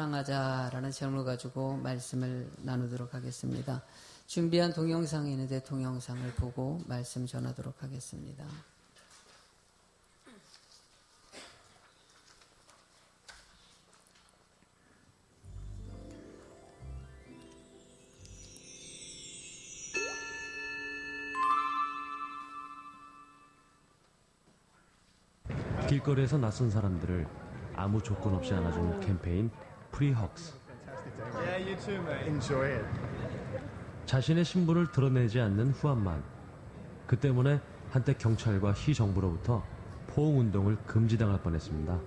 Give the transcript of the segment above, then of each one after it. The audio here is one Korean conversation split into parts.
사랑하자라는 제목을 가지고 말씀을 나누도록 하겠습니다. 준비한 동영상이 있는데 동영상을 보고 말씀 전하도록 하겠습니다. 길거리에서 낯선 사람들을 아무 조건 없이 안아주는 캠페인 Free Hugs. 자신의 신분을 드러내지 않는 후안만. 그 때문에 한때 경찰과 시 정부로부터 포옹운동을 금지당할 뻔했습니다.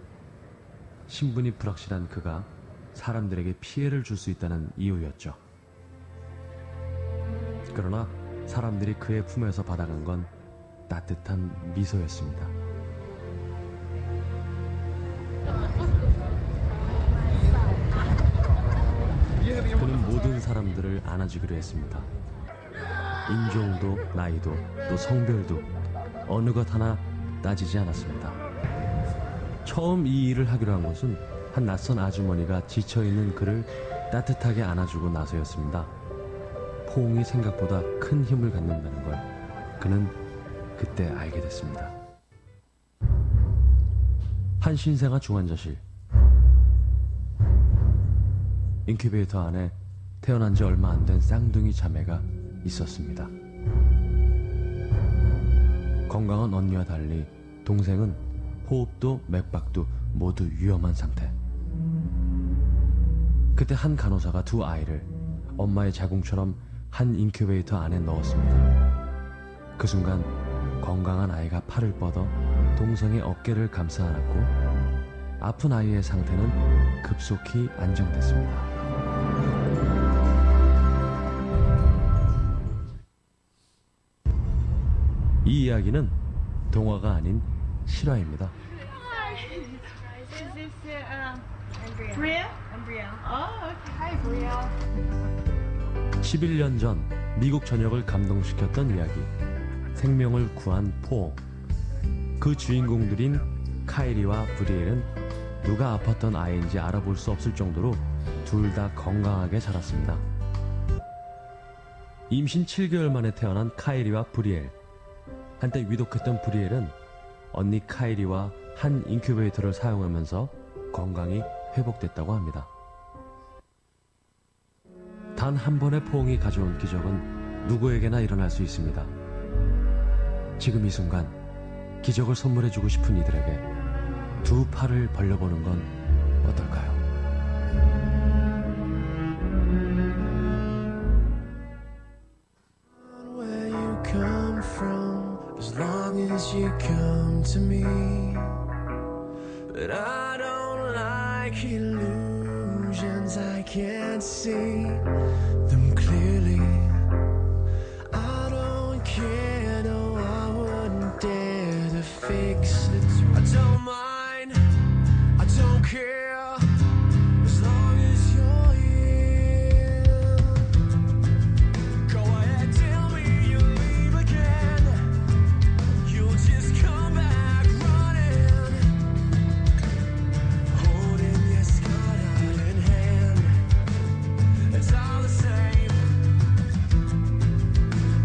신분이 불확실한 그가 사람들에게 피해를 줄 수 있다는 이유였죠. 그러나 사람들이 그의 품에서 받아간 건 따뜻한 미소였습니다. 그는 모든 사람들을 안아주기로 했습니다. 인종도 나이도 또 성별도 어느 것 하나 따지지 않았습니다. 처음 이 일을 하기로 한 것은 한 낯선 아주머니가 지쳐있는 그를 따뜻하게 안아주고 나서였습니다. 포옹이 생각보다 큰 힘을 갖는다는 걸 그는 그때 알게 됐습니다. 한 신생아 중환자실. 인큐베이터 안에 태어난 지 얼마 안 된 쌍둥이 자매가 있었습니다. 건강한 언니와 달리 동생은 호흡도 맥박도 모두 위험한 상태. 그때 한 간호사가 두 아이를 엄마의 자궁처럼 한 인큐베이터 안에 넣었습니다. 그 순간 건강한 아이가 팔을 뻗어 동생의 어깨를 감싸 안았고 아픈 아이의 상태는 급속히 안정됐습니다. 이 이야기는 동화가 아닌 실화입니다. Bria? Oh, okay. Hi, Bria. 11년 전 미국 전역을 감동시켰던 이야기. 생명을 구한 포옹. 그 주인공들인 카이리와 브리엘은 누가 아팠던 아이인지 알아볼 수 없을 정도로 둘 다 건강하게 자랐습니다. 임신 7개월 만에 태어난 카이리와 브리엘. 한때 위독했던 브리엘은 언니 카이리와 한 인큐베이터를 사용하면서 건강이 회복됐다고 합니다. 단 한 번의 포옹이 가져온 기적은 누구에게나 일어날 수 있습니다. 지금 이 순간 기적을 선물해주고 싶은 이들에게 두 팔을 벌려보는 건 어떨까요? Where you come from, as long as you come to me. But I don't like illusions, I can't see them clearly. I don't care, no, I wouldn't dare to fix it. I don't mind, I don't care, as long as you're here. Go ahead, tell me you'll leave again. You'll just come back running, holding your skirt out in hand. It's all the same,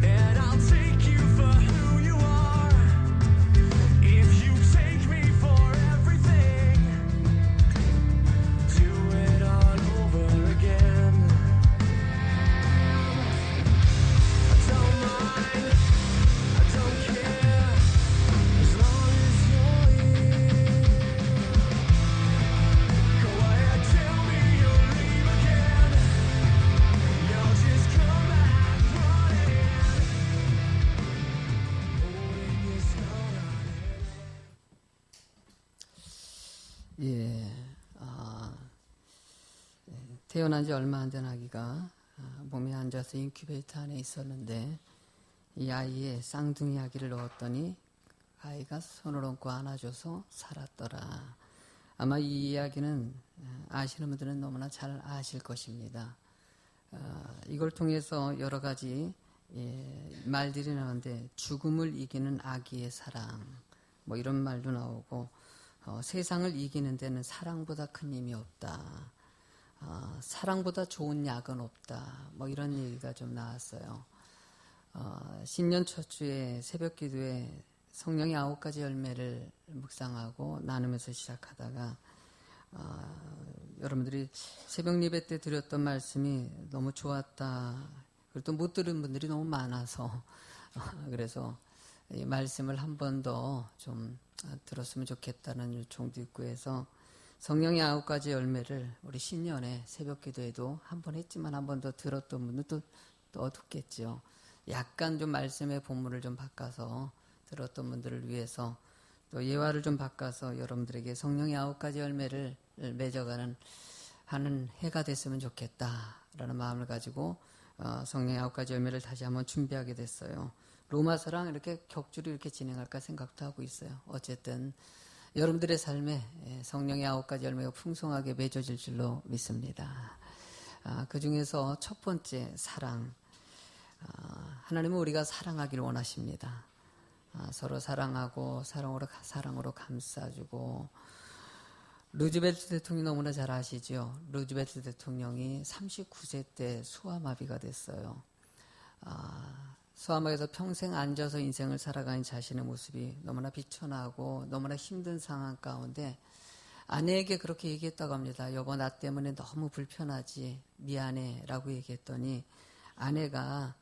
and I'll take you for who you are. If you take me for everything, do it all over again. I don't mind, I don't care, as long as you're here. Go ahead, tell me you'll leave again. You'll just come back running, holding your skirt out in 예, 태어난 지 얼마 안 된 아기가 몸에 앉아서 인큐베이터 안에 있었는데 이 아이의 쌍둥이 아기를 넣었더니 아이가 손을 얹고 안아줘서 살았더라. 아마 이 이야기는 아시는 분들은 너무나 잘 아실 것입니다. 이걸 통해서 여러 가지 말들이 나오는데 죽음을 이기는 아기의 사랑 뭐 이런 말도 나오고 세상을 이기는 데는 사랑보다 큰 힘이 없다. 사랑보다 좋은 약은 없다. 뭐 이런 얘기가 좀 나왔어요. 신년 첫 주에 새벽 기도에 성령의 9가지 열매를 묵상하고 나누면서 시작하다가 여러분들이 새벽 예배 때 드렸던 말씀이 너무 좋았다. 그리고 또 못 들은 분들이 너무 많아서 그래서 이 말씀을 한 번 더 좀 들었으면 좋겠다는 요청도 있고 해서 성령의 9가지 열매를 우리 신년에 새벽 기도에도 한 번 했지만 한 번 더 들었던 분들도 또 어둡겠죠. 약간 좀 말씀의 본문을 좀 바꿔서 들었던 분들을 위해서 또 예화를 좀 바꿔서 여러분들에게 성령의 9가지 열매를 맺어가는 하는 해가 됐으면 좋겠다라는 마음을 가지고 성령의 9가지 열매를 다시 한번 준비하게 됐어요. 로마서랑 이렇게 격주로 이렇게 진행할까 생각도 하고 있어요. 어쨌든 여러분들의 삶에 성령의 9가지 열매가 풍성하게 맺어질 줄로 믿습니다. 그 중에서 첫 번째 사랑. 하나님은 우리가 사랑하기를 원하십니다. 서로 사랑하고 사랑으로 감싸주고 루즈벨트 대통령이 너무나 잘 아시죠. 루즈벨트 대통령이 39세 때 소아마비가 됐어요. 소아마비에서 평생 앉아서 인생을 살아가는 자신의 모습이 너무나 비천하고 너무나 힘든 상황 가운데 아내에게 그렇게 얘기했다고 합니다. 여보, 나 때문에 너무 불편하지, 미안해 라고 얘기했더니 아내가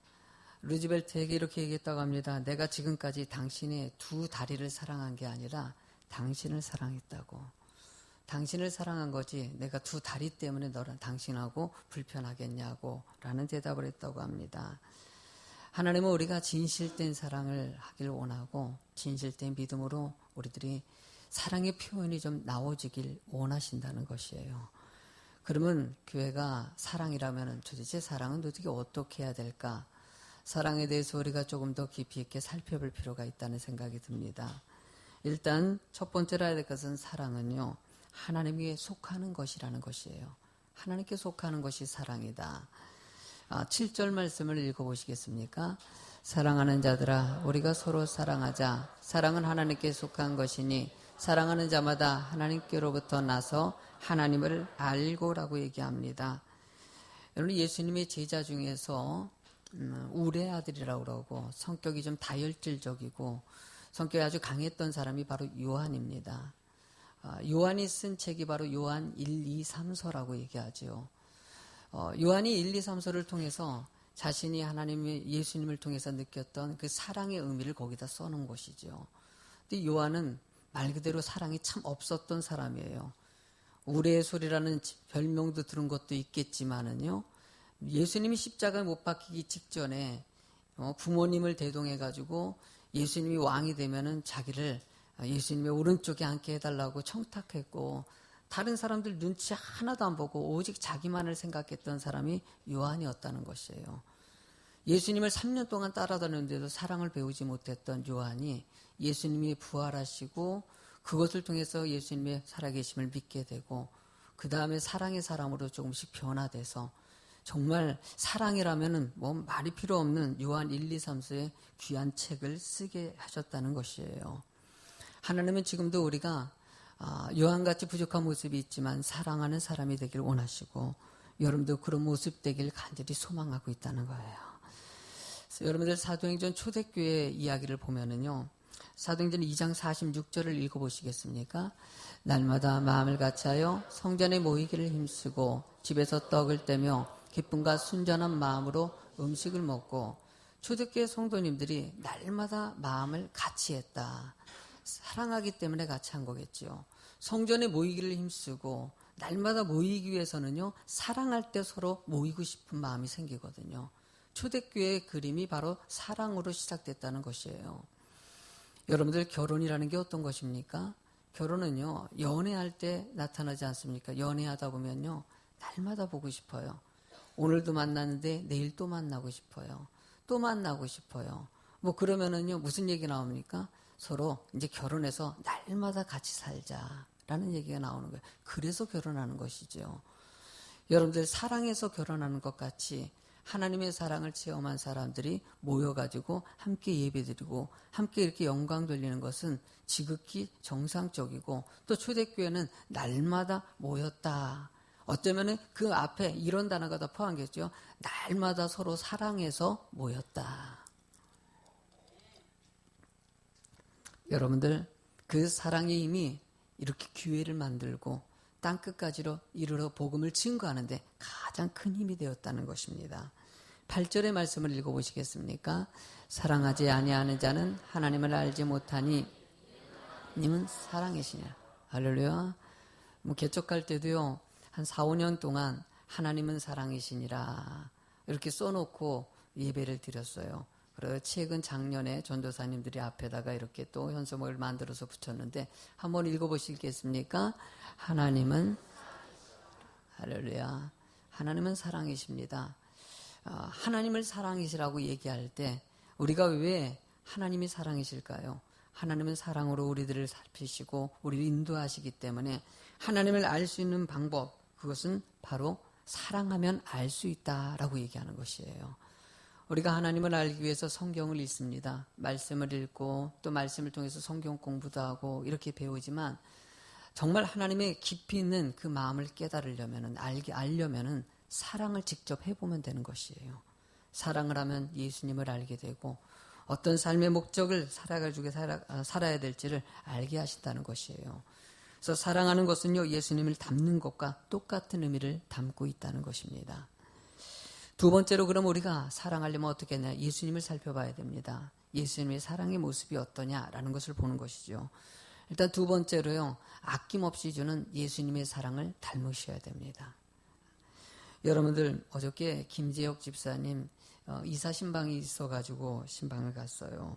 루즈벨트에게 이렇게 얘기했다고 합니다. 내가 지금까지 당신의 두 다리를 사랑한 게 아니라 당신을 사랑했다고. 당신을 사랑한 거지 내가 두 다리 때문에 너랑 당신하고 불편하겠냐고 라는 대답을 했다고 합니다. 하나님은 우리가 진실된 사랑을 하길 원하고 진실된 믿음으로 우리들이 사랑의 표현이 좀 나오지길 원하신다는 것이에요. 그러면 교회가 사랑이라면 도대체 사랑은 도대체 어떻게 해야 될까? 사랑에 대해서 우리가 조금 더 깊이 있게 살펴볼 필요가 있다는 생각이 듭니다. 일단 첫 번째로 해야 될 것은 사랑은요. 하나님께 속하는 것이라는 것이에요. 하나님께 속하는 것이 사랑이다. 7절 말씀을 읽어보시겠습니까? 사랑하는 자들아 우리가 서로 사랑하자. 사랑은 하나님께 속한 것이니 사랑하는 자마다 하나님께로부터 나서 하나님을 알고라고 얘기합니다. 여러분 예수님의 제자 중에서 우레 아들이라고 그러고 성격이 좀 다혈질적이고 성격이 아주 강했던 사람이 바로 요한입니다. 요한이 쓴 책이 바로 요한 1, 2, 3서라고 얘기하죠. 요한이 1, 2, 3서를 통해서 자신이 하나님의 예수님을 통해서 느꼈던 그 사랑의 의미를 거기다 써놓은 것이죠. 근데 요한은 말 그대로 사랑이 참 없었던 사람이에요. 우레의 소리라는 별명도 들은 것도 있겠지만은요. 예수님이 십자가에 못 박히기 직전에 부모님을 대동해가지고 예수님이 왕이 되면은 자기를 예수님의 오른쪽에 앉게 해달라고 청탁했고 다른 사람들 눈치 하나도 안 보고 오직 자기만을 생각했던 사람이 요한이었다는 것이에요. 예수님을 3년 동안 따라다녔는데도 사랑을 배우지 못했던 요한이 예수님이 부활하시고 그것을 통해서 예수님의 살아계심을 믿게 되고 그 다음에 사랑의 사람으로 조금씩 변화돼서 정말 사랑이라면은 뭐 말이 필요 없는 요한 1, 2, 3서의 귀한 책을 쓰게 하셨다는 것이에요. 하나님은 지금도 우리가 요한같이 부족한 모습이 있지만 사랑하는 사람이 되길 원하시고 여러분도 그런 모습 되길 간절히 소망하고 있다는 거예요. 여러분들 사도행전 초대교회 이야기를 보면은요. 사도행전 2장 46절을 읽어보시겠습니까? 날마다 마음을 같이하여 성전에 모이기를 힘쓰고 집에서 떡을 떼며 기쁨과 순전한 마음으로 음식을 먹고 초대교회 성도님들이 날마다 마음을 같이 했다. 사랑하기 때문에 같이 한 거겠죠. 성전에 모이기를 힘쓰고 날마다 모이기 위해서는요. 사랑할 때 서로 모이고 싶은 마음이 생기거든요. 초대교회의 그림이 바로 사랑으로 시작됐다는 것이에요. 여러분들 결혼이라는 게 어떤 것입니까? 결혼은요. 연애할 때 나타나지 않습니까? 연애하다 보면요. 날마다 보고 싶어요. 오늘도 만났는데 내일 또 만나고 싶어요. 또 만나고 싶어요. 뭐 그러면은요. 무슨 얘기 나옵니까? 서로 이제 결혼해서 날마다 같이 살자라는 얘기가 나오는 거예요. 그래서 결혼하는 것이죠. 여러분들 사랑해서 결혼하는 것 같이 하나님의 사랑을 체험한 사람들이 모여가지고 함께 예배드리고 함께 이렇게 영광 돌리는 것은 지극히 정상적이고 또 초대교회는 날마다 모였다. 어쩌면은 그 앞에 이런 단어가 더 포함되겠죠. 날마다 서로 사랑해서 모였다. 여러분들, 그 사랑의 힘이 이렇게 기회를 만들고 땅끝까지로 이르러 복음을 증거하는데 가장 큰 힘이 되었다는 것입니다. 8절의 말씀을 읽어보시겠습니까? 사랑하지 아니하는 자는 하나님을 알지 못하니 님은 사랑이시냐. 할렐루야. 개척할 때도요, 한 4, 5년 동안 하나님은 사랑이시니라 이렇게 써놓고 예배를 드렸어요. 그리고 최근 작년에 전도사님들이 앞에다가 이렇게 또 현수막을 만들어서 붙였는데 한번 읽어보시겠습니까? 하나님은, 할렐루야, 하나님은 사랑이십니다. 하나님을 사랑이시라고 얘기할 때 우리가 왜 하나님이 사랑이실까요? 하나님은 사랑으로 우리들을 살피시고 우리를 인도하시기 때문에 하나님을 알 수 있는 방법, 그것은 바로 사랑하면 알 수 있다라고 얘기하는 것이에요. 우리가 하나님을 알기 위해서 성경을 읽습니다. 말씀을 읽고 또 말씀을 통해서 성경 공부도 하고 이렇게 배우지만 정말 하나님의 깊이 있는 그 마음을 깨달으려면은, 알려면은 사랑을 직접 해보면 되는 것이에요. 사랑을 하면 예수님을 알게 되고 어떤 삶의 목적을 살아가지고 살아야 될지를 알게 하신다는 것이에요. 그래서 사랑하는 것은요, 예수님을 닮는 것과 똑같은 의미를 담고 있다는 것입니다. 두 번째로, 그럼 우리가 사랑하려면 어떻게 하냐? 예수님을 살펴봐야 됩니다. 예수님의 사랑의 모습이 어떠냐라는 것을 보는 것이죠. 일단 두 번째로요, 아낌없이 주는 예수님의 사랑을 닮으셔야 됩니다. 여러분들, 어저께 김재혁 집사님 이사 신방이 있어가지고 신방을 갔어요.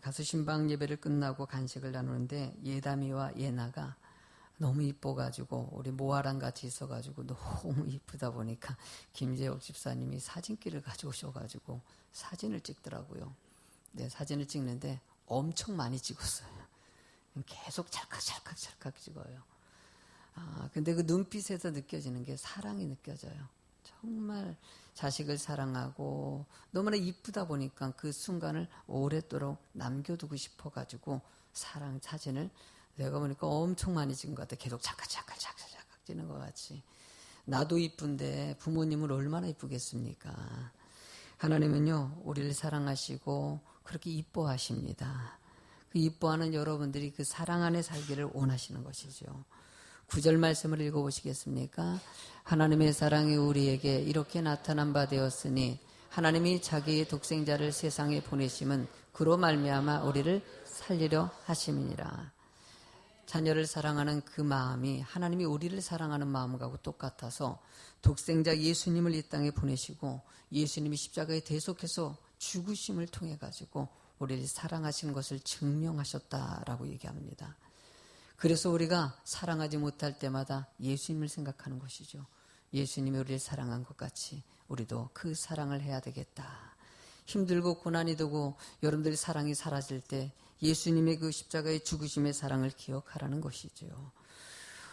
가서 신방 예배를 끝나고 간식을 나누는데 예담이와 예나가 너무 이뻐가지고 우리 모아랑 같이 있어가지고 너무 이쁘다 보니까 김재혁 집사님이 사진기를 가져오셔가지고 사진을 찍더라고요. 네, 사진을 찍는데 엄청 많이 찍었어요. 계속 찰칵 찍어요. 근데 그 눈빛에서 느껴지는 게 사랑이 느껴져요. 정말 자식을 사랑하고 너무나 이쁘다 보니까 그 순간을 오랫도록 남겨두고 싶어가지고 사진을 내가 보니까 엄청 많이 찍은 것 같아. 계속 찰칵 찍는 것 같이. 나도 이쁜데 부모님을 얼마나 이쁘겠습니까? 하나님은요, 우리를 사랑하시고 그렇게 이뻐하십니다. 그 이뻐하는 여러분들이 그 사랑 안에 살기를 원하시는 것이죠. 9절 말씀을 읽어보시겠습니까? 하나님의 사랑이 우리에게 이렇게 나타난 바 되었으니 하나님이 자기의 독생자를 세상에 보내심은 그로 말미암아 우리를 살리려 하심이니라. 자녀를 사랑하는 그 마음이 하나님이 우리를 사랑하는 마음과 똑같아서 독생자 예수님을 이 땅에 보내시고 예수님이 십자가에 대속해서 죽으심을 통해 가지고 우리를 사랑하시는 것을 증명하셨다라고 얘기합니다. 그래서 우리가 사랑하지 못할 때마다 예수님을 생각하는 것이죠. 예수님이 우리를 사랑한 것 같이 우리도 그 사랑을 해야 되겠다. 힘들고 고난이 되고 여러분들의 사랑이 사라질 때 예수님의 그 십자가의 죽으심의 사랑을 기억하라는 것이죠.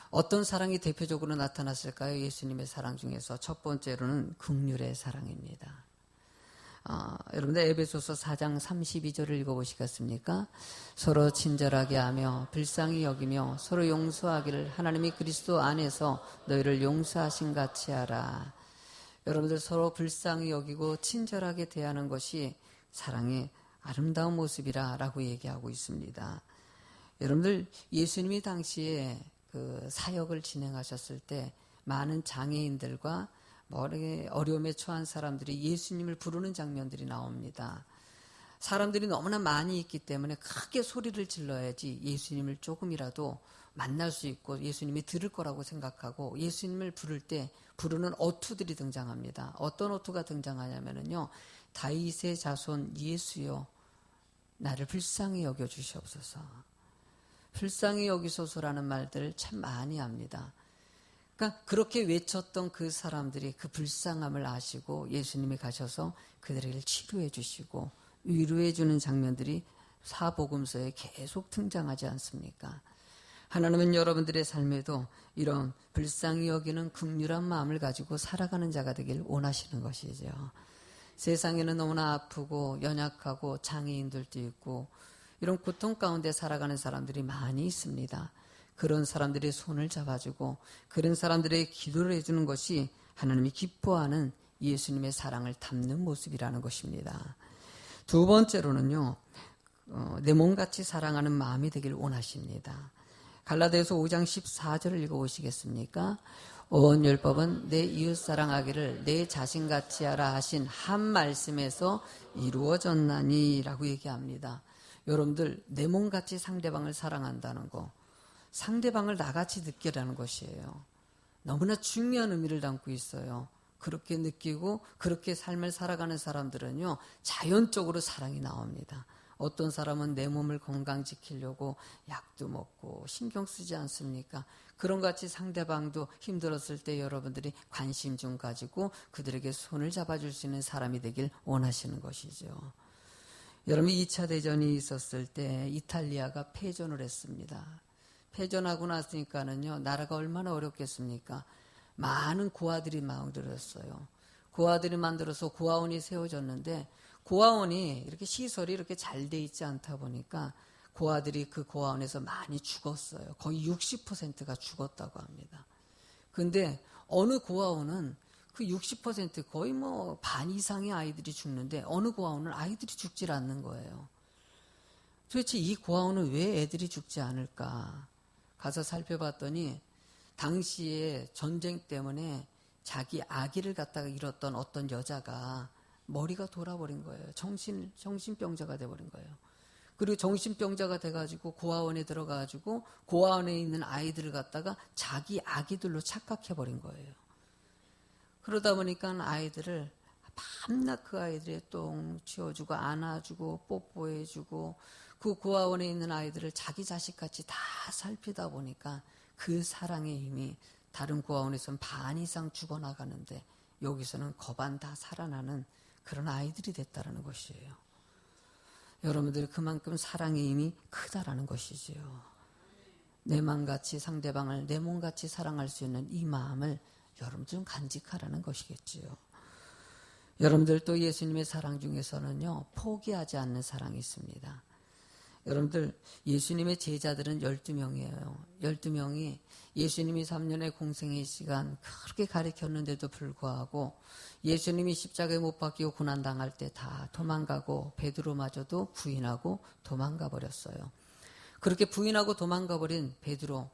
어떤 사랑이 대표적으로 나타났을까요? 예수님의 사랑 중에서 첫 번째로는 긍휼의 사랑입니다. 여러분들 에베소서 4장 32절을 읽어보시겠습니까? 서로 친절하게 하며 불쌍히 여기며 서로 용서하기를 하나님이 그리스도 안에서 너희를 용서하신 같이 하라. 여러분들 서로 불쌍히 여기고 친절하게 대하는 것이 사랑의 아름다운 모습이라고 얘기하고 있습니다. 여러분들, 예수님이 당시에 그 사역을 진행하셨을 때 많은 장애인들과 어려움에 처한 사람들이 예수님을 부르는 장면들이 나옵니다. 사람들이 너무나 많이 있기 때문에 크게 소리를 질러야지 예수님을 조금이라도 만날 수 있고 예수님이 들을 거라고 생각하고 예수님을 부를 때 부르는 어투들이 등장합니다. 어떤 어투가 등장하냐면요, 다윗의 자손 예수여 나를 불쌍히 여겨주시옵소서. 불쌍히 여기소서라는 말들을 참 많이 합니다. 그러니까 그렇게 외쳤던 그 사람들이 그 불쌍함을 아시고 예수님이 가셔서 그들을 치료해 주시고 위로해 주는 장면들이 사복음서에 계속 등장하지 않습니까? 하나님은 여러분들의 삶에도 이런 불쌍히 여기는 긍휼한 마음을 가지고 살아가는 자가 되길 원하시는 것이죠. 세상에는 너무나 아프고 연약하고 장애인들도 있고 이런 고통 가운데 살아가는 사람들이 많이 있습니다. 그런 사람들의 손을 잡아주고 그런 사람들의 기도를 해주는 것이 하나님이 기뻐하는 예수님의 사랑을 담는 모습이라는 것입니다. 두 번째로는요, 내 몸같이 사랑하는 마음이 되길 원하십니다. 갈라디아서 5장 14절을 읽어보시겠습니까? 온 율법은 내 이웃 사랑하기를 내 자신같이 하라 하신 한 말씀에서 이루어졌나니 라고 얘기합니다. 여러분들 내 몸같이 상대방을 사랑한다는 거, 상대방을 나같이 느끼라는 것이에요. 너무나 중요한 의미를 담고 있어요. 그렇게 느끼고 그렇게 삶을 살아가는 사람들은요, 자연적으로 사랑이 나옵니다. 어떤 사람은 내 몸을 건강지키려고 약도 먹고 신경 쓰지 않습니까? 그런 같이 상대방도 힘들었을 때 여러분들이 관심 좀 가지고 그들에게 손을 잡아줄 수 있는 사람이 되길 원하시는 것이죠. 여러분 2차 대전이 있었을 때 이탈리아가 패전을 했습니다. 패전하고 났으니까는요, 나라가 얼마나 어렵겠습니까? 많은 고아들이 만들었어요. 고아들이 만들어서 고아원이 세워졌는데 고아원이 이렇게 시설이 이렇게 잘 돼 있지 않다 보니까 고아들이 그 고아원에서 많이 죽었어요. 거의 60%가 죽었다고 합니다. 근데 어느 고아원은 그 60% 거의 뭐 반 이상의 아이들이 죽는데 어느 고아원은 아이들이 죽질 않는 거예요. 도대체 이 고아원은 왜 애들이 죽지 않을까? 가서 살펴봤더니 당시에 전쟁 때문에 자기 아기를 갖다가 잃었던 어떤 여자가 머리가 돌아버린 거예요. 정신병자가 돼버린 거예요. 그리고 정신병자가 돼가지고 고아원에 들어가가지고 고아원에 있는 아이들을 갖다가 자기 아기들로 착각해버린 거예요. 그러다 보니까 아이들을 밤낮 그 아이들의 똥 치워주고 안아주고 뽀뽀해주고 그 고아원에 있는 아이들을 자기 자식같이 다 살피다 보니까 그 사랑의 힘이 다른 고아원에서는 반 이상 죽어나가는데 여기서는 거반 다 살아나는 그런 아이들이 됐다라는 것이에요. 여러분들 그만큼 사랑의 힘이 크다라는 것이지요. 내 마음같이 상대방을 내 몸같이 사랑할 수 있는 이 마음을 여러분 좀 간직하라는 것이겠지요. 여러분들 또 예수님의 사랑 중에서는요, 포기하지 않는 사랑이 있습니다. 여러분들 예수님의 제자들은 12명이에요. 12명이 예수님이 3년의 공생의 시간 그렇게 가르쳤는데도 불구하고 예수님이 십자가에 못 박히고 고난당할 때 다 도망가고 베드로마저도 부인하고 도망가 버렸어요. 그렇게 부인하고 도망가 버린 베드로,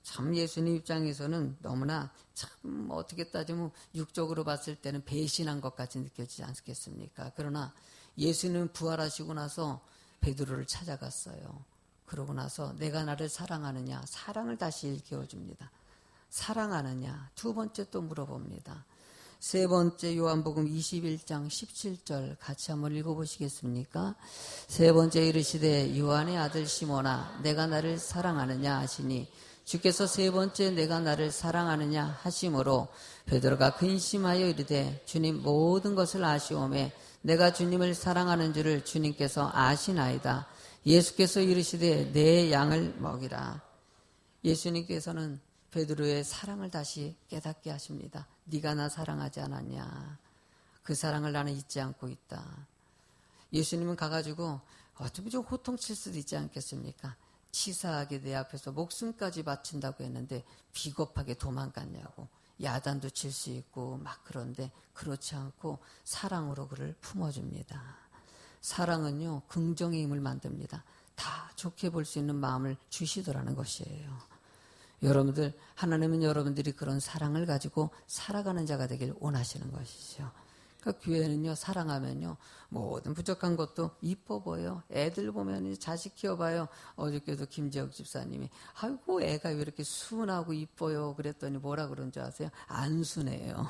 참 예수님 입장에서는 너무나 참 어떻게 따지면 육적으로 봤을 때는 배신한 것 같이 느껴지지 않겠습니까? 그러나 예수님은 부활하시고 나서 베드로를 찾아갔어요. 그러고 나서 내가 나를 사랑하느냐, 사랑을 다시 일깨워줍니다. 사랑하느냐, 두 번째 또 물어봅니다. 세 번째 요한복음 21장 17절 같이 한번 읽어보시겠습니까? 세 번째 이르시되 요한의 아들 시몬아 내가 나를 사랑하느냐 하시니 주께서 세 번째 내가 나를 사랑하느냐 하심으로 베드로가 근심하여 이르되 주님 모든 것을 아시오매 내가 주님을 사랑하는 줄을 주님께서 아시나이다. 예수께서 이르시되 내 양을 먹이라. 예수님께서는 베드로의 사랑을 다시 깨닫게 하십니다. 네가 나 사랑하지 않았냐. 그 사랑을 나는 잊지 않고 있다. 예수님은 가가지고 어쩌면 좀 호통칠 수도 있지 않겠습니까? 치사하게 내 앞에서 목숨까지 바친다고 했는데 비겁하게 도망갔냐고. 야단도 칠 수 있고 막 그런데 그렇지 않고 사랑으로 그를 품어줍니다. 사랑은요 긍정의 힘을 만듭니다. 다 좋게 볼 수 있는 마음을 주시더라는 것이에요. 여러분들 하나님은 여러분들이 그런 사랑을 가지고 살아가는 자가 되길 원하시는 것이죠. 그러니까 교회는요 사랑하면요 모든 부족한 것도 이뻐 보여. 애들 보면 자식 키워봐요. 어저께도 김재혁 집사님이 아이고 애가 왜 이렇게 순하고 이뻐요 그랬더니 뭐라 그런 줄 아세요? 안 순해요.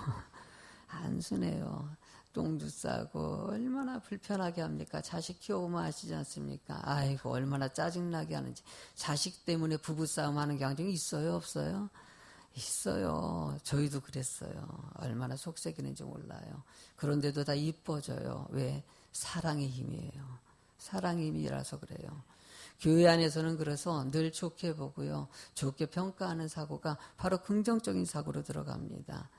안 순해요. 똥도 싸고 얼마나 불편하게 합니까? 자식 키워보면 아시지 않습니까? 아이고 얼마나 짜증나게 하는지. 자식 때문에 부부싸움 하는 경향이 있어요 없어요? 있어요. 저희도 그랬어요. 얼마나 속색이는지 몰라요. 그런데도 다 이뻐져요. 왜? 사랑의 힘이에요. 사랑의 힘이라서 그래요. 교회 안에서는 그래서 늘 좋게 보고요. 좋게 평가하는 사고가 바로 긍정적인 사고로 들어갑니다.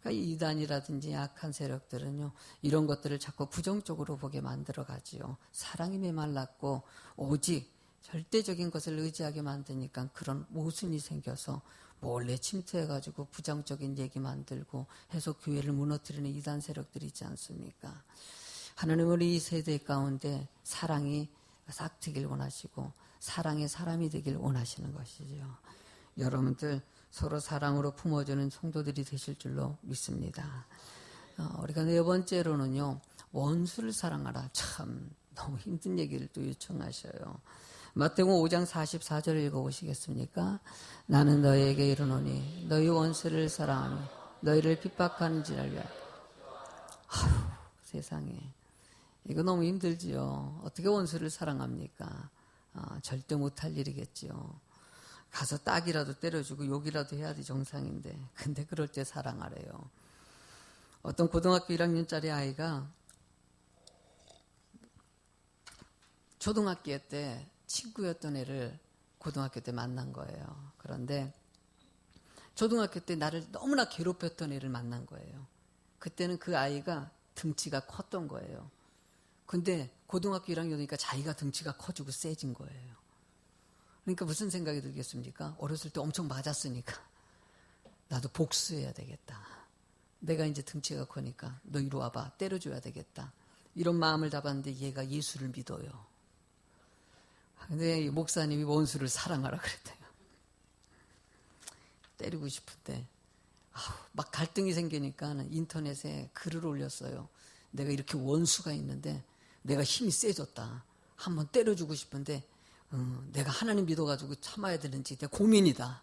그러니까 이단이라든지 약한 세력들은요. 이런 것들을 자꾸 부정적으로 보게 만들어가지요. 사랑이 메말랐고 오직 절대적인 것을 의지하게 만드니까 그런 모순이 생겨서 몰래 침투해가지고 부정적인 얘기 만들고 해서 교회를 무너뜨리는 이단 세력들이 있지 않습니까? 하나님은 이 세대 가운데 사랑이 싹트길 원하시고 사랑의 사람이 되길 원하시는 것이죠. 여러분들 서로 사랑으로 품어주는 성도들이 되실 줄로 믿습니다. 우리가 네 번째로는요, 원수를 사랑하라. 참 너무 힘든 얘기를 또 요청하셔요. 마태복음 5장 44절을 읽어보시겠습니까? 나는 너희에게 이르노니 너희 원수를 사랑하며 너희를 핍박하는 지를 위하여. 아휴, 세상에 이거 너무 힘들지요. 어떻게 원수를 사랑합니까? 절대 못할 일이겠지요. 가서 딱이라도 때려주고 욕이라도 해야 돼 정상인데, 근데 그럴 때 사랑하래요. 어떤 고등학교 1학년짜리 아이가 초등학교 때 친구였던 애를 고등학교 때 만난 거예요. 그런데 초등학교 때 나를 너무나 괴롭혔던 애를 만난 거예요. 그때는 그 아이가 등치가 컸던 거예요. 근데 고등학교 1학년이니까 자기가 등치가 커지고 세진 거예요. 그러니까 무슨 생각이 들겠습니까? 어렸을 때 엄청 맞았으니까 나도 복수해야 되겠다. 내가 이제 등치가 커니까 너 이리 와봐. 때려줘야 되겠다. 이런 마음을 잡았는데 얘가 예수를 믿어요. 근데 목사님이 원수를 사랑하라 그랬대요. 때리고 싶은데 막 갈등이 생기니까 인터넷에 글을 올렸어요. 내가 이렇게 원수가 있는데 내가 힘이 세졌다. 한번 때려주고 싶은데 내가 하나님 믿어가지고 참아야 되는지 내 고민이다.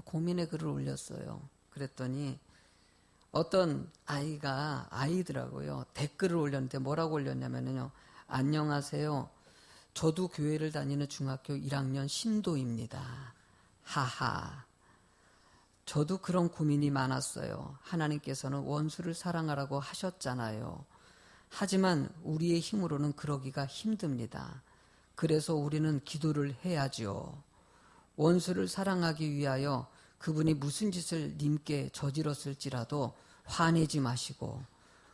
고민의 글을 올렸어요. 그랬더니 어떤 아이더라고요. 댓글을 올렸는데 뭐라고 올렸냐면요. 안녕하세요. 저도 교회를 다니는 중학교 1학년 신도입니다. 하하. 저도 그런 고민이 많았어요. 하나님께서는 원수를 사랑하라고 하셨잖아요. 하지만 우리의 힘으로는 그러기가 힘듭니다. 그래서 우리는 기도를 해야죠. 원수를 사랑하기 위하여 그분이 무슨 짓을 님께 저질렀을지라도 화내지 마시고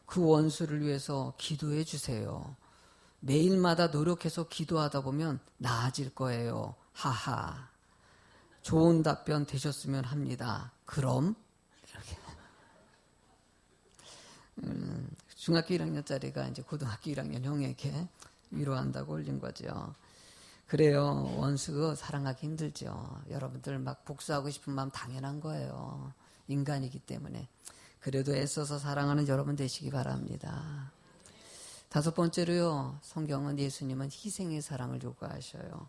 그 원수를 위해서 기도해 주세요. 매일마다 노력해서 기도하다 보면 나아질 거예요. 하하. 좋은 답변 되셨으면 합니다. 그럼 이렇게 중학교 1학년짜리가 이제 고등학교 1학년 형에게 위로한다고 올린 거죠. 그래요. 원수 사랑하기 힘들죠. 여러분들 막 복수하고 싶은 마음 당연한 거예요. 인간이기 때문에. 그래도 애써서 사랑하는 여러분 되시기 바랍니다. 다섯 번째로요. 성경은 예수님은 희생의 사랑을 요구하셔요.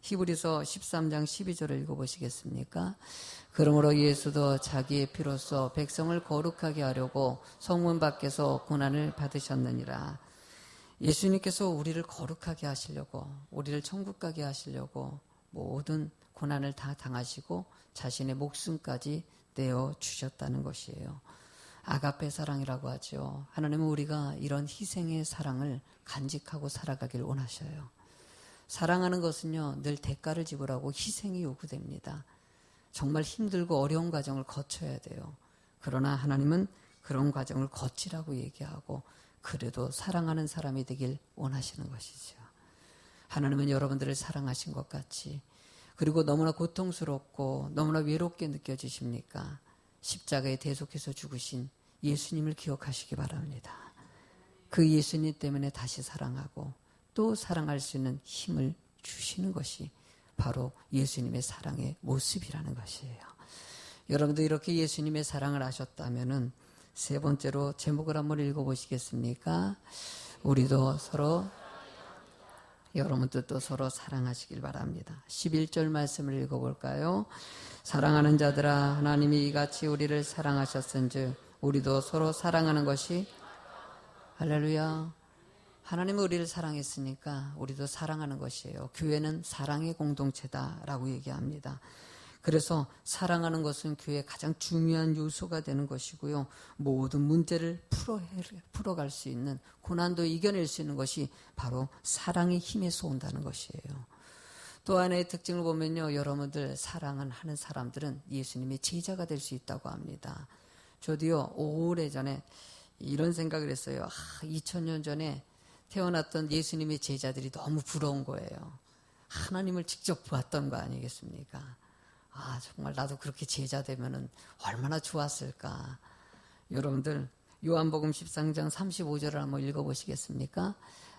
히브리서 13장 12절을 읽어보시겠습니까? 그러므로 예수도 자기의 피로써 백성을 거룩하게 하려고 성문 밖에서 고난을 받으셨느니라. 예수님께서 우리를 거룩하게 하시려고, 우리를 천국 가게 하시려고 모든 고난을 다 당하시고 자신의 목숨까지 내어주셨다는 것이에요. 아가페 사랑이라고 하죠. 하나님은 우리가 이런 희생의 사랑을 간직하고 살아가길 원하셔요. 사랑하는 것은요, 늘 대가를 지불하고 희생이 요구됩니다. 정말 힘들고 어려운 과정을 거쳐야 돼요. 그러나 하나님은 그런 과정을 거치라고 얘기하고 그래도 사랑하는 사람이 되길 원하시는 것이죠. 하나님은 여러분들을 사랑하신 것 같이, 그리고 너무나 고통스럽고 너무나 외롭게 느껴지십니까? 십자가에 대속해서 죽으신 예수님을 기억하시기 바랍니다. 그 예수님 때문에 다시 사랑하고 또 사랑할 수 있는 힘을 주시는 것이 바로 예수님의 사랑의 모습이라는 것이에요. 여러분도 이렇게 예수님의 사랑을 아셨다면은 세 번째로 제목을 한번 읽어보시겠습니까? 우리도 서로, 여러분도 또 서로 사랑하시길 바랍니다. 11절 말씀을 읽어볼까요? 사랑하는 자들아, 하나님이 이같이 우리를 사랑하셨은즉 우리도 서로 사랑하는 것이, 할렐루야. 하나님은 우리를 사랑했으니까 우리도 사랑하는 것이에요. 교회는 사랑의 공동체다라고 얘기합니다. 그래서 사랑하는 것은 교회의 가장 중요한 요소가 되는 것이고요. 모든 문제를 풀어갈 수 있는, 고난도 이겨낼 수 있는 것이 바로 사랑의 힘에서 온다는 것이에요. 또 하나의 특징을 보면요. 여러분들 사랑을 하는 사람들은 예수님의 제자가 될 수 있다고 합니다. 저도요. 오래전에 이런 생각을 했어요. 2000년 전에 태어났던 예수님의 제자들이 너무 부러운 거예요. 하나님을 직접 보았던 거 아니겠습니까? 아, 정말 나도 그렇게 제자 되면은 얼마나 좋았을까. 여러분들 요한복음 13장 35절을 한번 읽어보시겠습니까?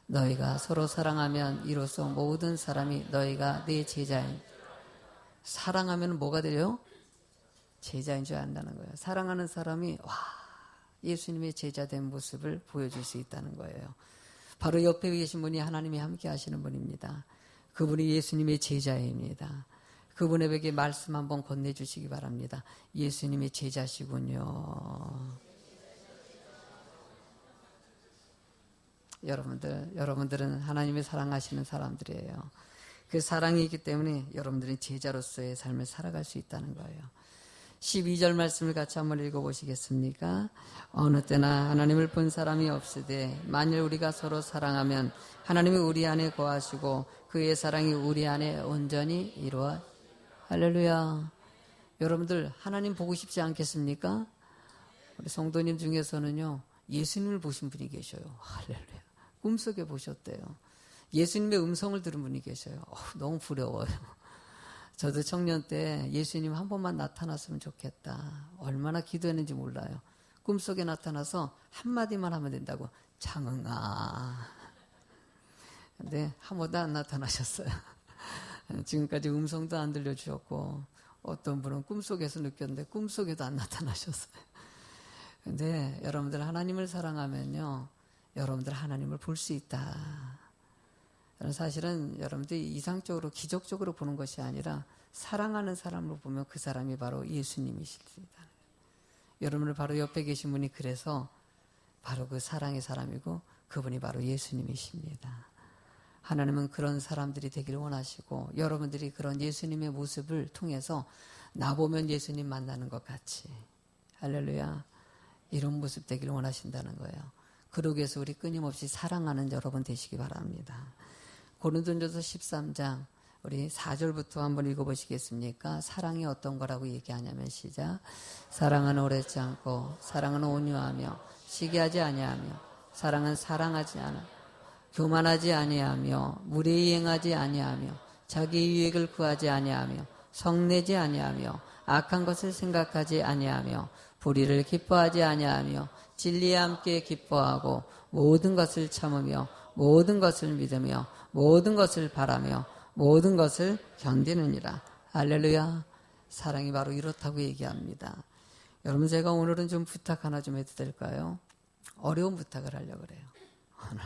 너희가 서로 사랑하면 이로써 모든 사람이 너희가 내 제자인. 사랑하면 뭐가 돼요? 제자인 줄 안다는 거예요. 사랑하는 사람이 예수님의 제자된 모습을 보여줄 수 있다는 거예요. 바로 옆에 계신 분이 하나님이 함께 하시는 분입니다. 그분이 예수님의 제자입니다. 그분에게 말씀 한번 건네주시기 바랍니다. 예수님의 제자시군요. 여러분들은 하나님의 사랑하시는 사람들이에요. 그 사랑이 있기 때문에 여러분들은 제자로서의 삶을 살아갈 수 있다는 거예요. 12절 말씀을 같이 한번 읽어보시겠습니까? 어느 때나 하나님을 본 사람이 없으되 만일 우리가 서로 사랑하면 하나님이 우리 안에 거하시고 그의 사랑이 우리 안에 온전히 이루어. 할렐루야. 여러분들 하나님 보고 싶지 않겠습니까? 우리 성도님 중에서는요 예수님을 보신 분이 계셔요. 할렐루야. 꿈속에 보셨대요. 예수님의 음성을 들은 분이 계셔요. 너무 부러워요. 저도 청년 때 예수님 한 번만 나타났으면 좋겠다. 얼마나 기도했는지 몰라요. 꿈속에 나타나서 한마디만 하면 된다고. 장흥아. 근데 한 번도 안 나타나셨어요. 지금까지 음성도 안 들려주셨고 어떤 분은 꿈속에서 느꼈는데 꿈속에도 안 나타나셨어요. 근데 여러분들 하나님을 사랑하면요 여러분들 하나님을 볼 수 있다. 사실은 여러분들이 이상적으로 기적적으로 보는 것이 아니라 사랑하는 사람으로 보면 그 사람이 바로 예수님이십니다. 여러분을 바로 옆에 계신 분이 그래서 바로 그 사랑의 사람이고 그분이 바로 예수님이십니다. 하나님은 그런 사람들이 되기를 원하시고 여러분들이 그런 예수님의 모습을 통해서 나보면 예수님 만나는 것 같이 할렐루야 이런 모습 되기를 원하신다는 거예요. 그러기 위해서 우리 끊임없이 사랑하는 여러분 되시기 바랍니다. 고린도전서 13장 우리 4절부터 한번 읽어보시겠습니까? 사랑이 어떤 거라고 얘기하냐면 시작. 사랑은 오래지 않고 사랑은 온유하며 시기하지 아니하며 사랑은 사랑하지 않아 교만하지 아니하며 무례히 행하지 아니하며 자기 유익을 구하지 아니하며 성내지 아니하며 악한 것을 생각하지 아니하며 불의를 기뻐하지 아니하며 진리에 함께 기뻐하고 모든 것을 참으며 모든 것을 믿으며 모든 것을 바라며 모든 것을 견디느니라. 할렐루야. 사랑이 바로 이렇다고 얘기합니다. 여러분 제가 오늘은 좀 부탁 하나 좀 해도 될까요? 어려운 부탁을 하려고 그래요. 오늘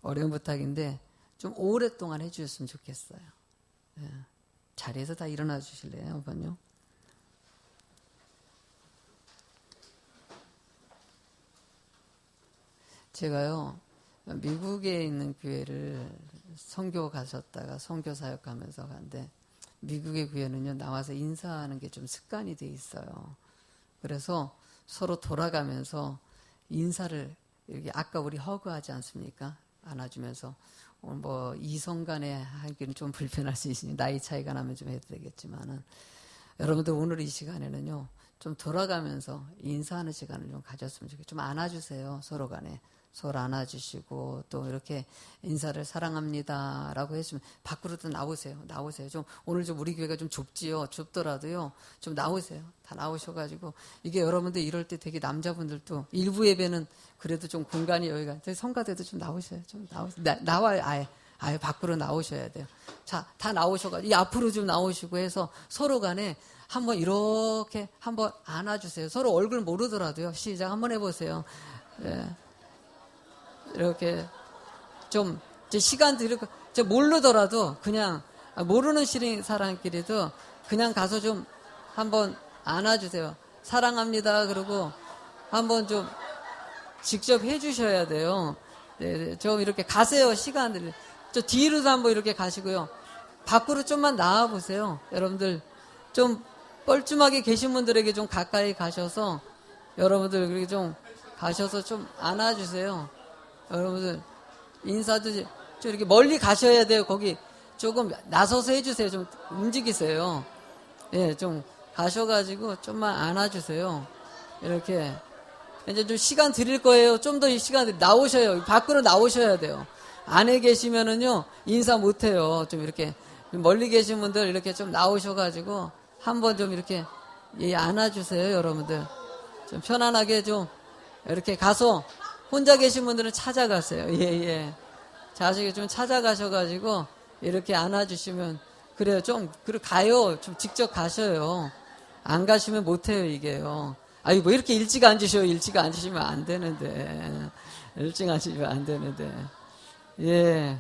어려운 부탁인데 좀 오랫동안 해주셨으면 좋겠어요. 네. 자리에서 다 일어나 주실래요? 한번요. 제가요 미국에 있는 교회를 선교 가셨다가 선교 사역하면서 간데 미국의 교회는요 나와서 인사하는 게 좀 습관이 돼 있어요. 그래서 서로 돌아가면서 인사를 이렇게 아까 우리 허그하지 않습니까? 안아주면서 뭐 이성 간에 하기는 좀 불편할 수 있으니 나이 차이가 나면 좀 해도 되겠지만은 여러분들 오늘 이 시간에는요 좀 돌아가면서 인사하는 시간을 좀 가졌으면 좋겠어요. 좀 안아주세요. 서로 간에. 서로 안아주시고 또 이렇게 인사를 사랑합니다 라고 했으면 밖으로도 나오세요. 좀 오늘 좀 우리 교회가 좀 좁지요. 좁더라도요 좀 나오세요. 다 나오셔가지고 이게 여러분들 이럴 때 되게 남자분들도 일부 예배는 그래도 좀 공간이 여기가 성가대도 좀 나오셔요. 좀 나와요. 아예 밖으로 나오셔야 돼요. 자, 다 나오셔가지고 이 앞으로 좀 나오시고 해서 서로 간에 한번 이렇게 한번 안아주세요. 서로 얼굴 모르더라도요. 시작 한번 해보세요. 예. 이렇게 좀 시간도 이렇게 모르더라도 그냥 모르는 사람끼리도 그냥 가서 좀 한번 안아주세요. 사랑합니다. 그러고 한번 좀 직접 해주셔야 돼요. 네, 좀 이렇게 가세요. 시간들 저 뒤로도 한번 이렇게 가시고요. 밖으로 좀만 나와 보세요. 여러분들 좀 뻘쭘하게 계신 분들에게 좀 가까이 가셔서 여러분들 그렇게 좀 가셔서 좀 안아주세요. 여러분들 인사도 좀 이렇게 멀리 가셔야 돼요. 거기 조금 나서서 해주세요. 좀 움직이세요. 예, 좀 가셔가지고 좀만 안아주세요. 이렇게 이제 좀 시간 드릴 거예요. 좀 더 이 시간 나오셔요. 밖으로 나오셔야 돼요. 안에 계시면은요, 인사 못해요. 좀 이렇게, 멀리 계신 분들 이렇게 좀 나오셔가지고, 한번 좀 이렇게, 예, 안아주세요, 여러분들. 좀 편안하게 좀, 이렇게 가서, 혼자 계신 분들은 찾아가세요. 예, 예. 자식이 좀 찾아가셔가지고, 이렇게 안아주시면, 그래요. 좀, 그리고 가요. 좀 직접 가셔요. 안 가시면 못해요, 이게요. 아유, 뭐 이렇게 일찍 앉으셔요. 일찍 앉으시면 안 되는데. 일찍 앉으시면 안 되는데. 예.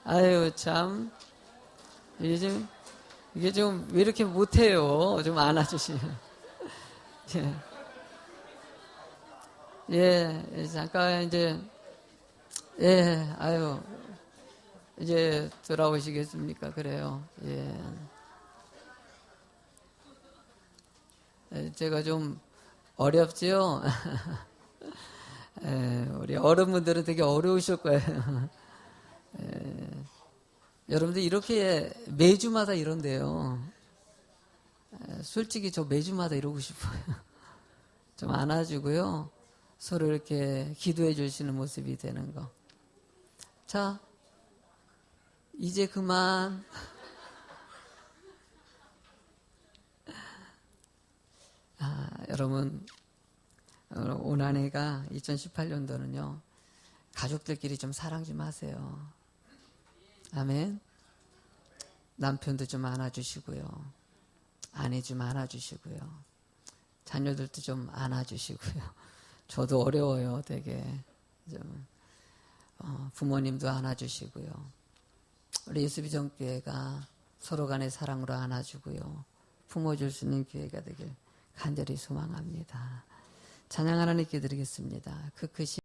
아유, 참. 이게 좀, 왜 이렇게 못해요. 좀 안아주시면. 예. 예, 잠깐, 이제, 예, 아유, 이제 돌아오시겠습니까? 그래요. 예. 제가 좀 어렵지요? 우리 어른분들은 되게 어려우실 거예요. 여러분들 이렇게 매주마다 이런데요. 솔직히 저 매주마다 이러고 싶어요. 좀 안아주고요. 서로 이렇게 기도해 주시는 모습이 되는 거. 자, 이제 그만. 여러분, 올 한해가 2018년도는요, 가족들끼리 좀 사랑 좀 하세요. 아멘. 남편도 좀 안아주시고요. 아내 좀 안아주시고요. 자녀들도 좀 안아주시고요. 저도 어려워요, 되게. 좀, 부모님도 안아주시고요. 우리 예수비전교회가 서로 간의 사랑으로 안아주고요. 품어줄 수 있는 교회가 되길 간절히 소망합니다. 찬양 하나님께 드리겠습니다. 그 크신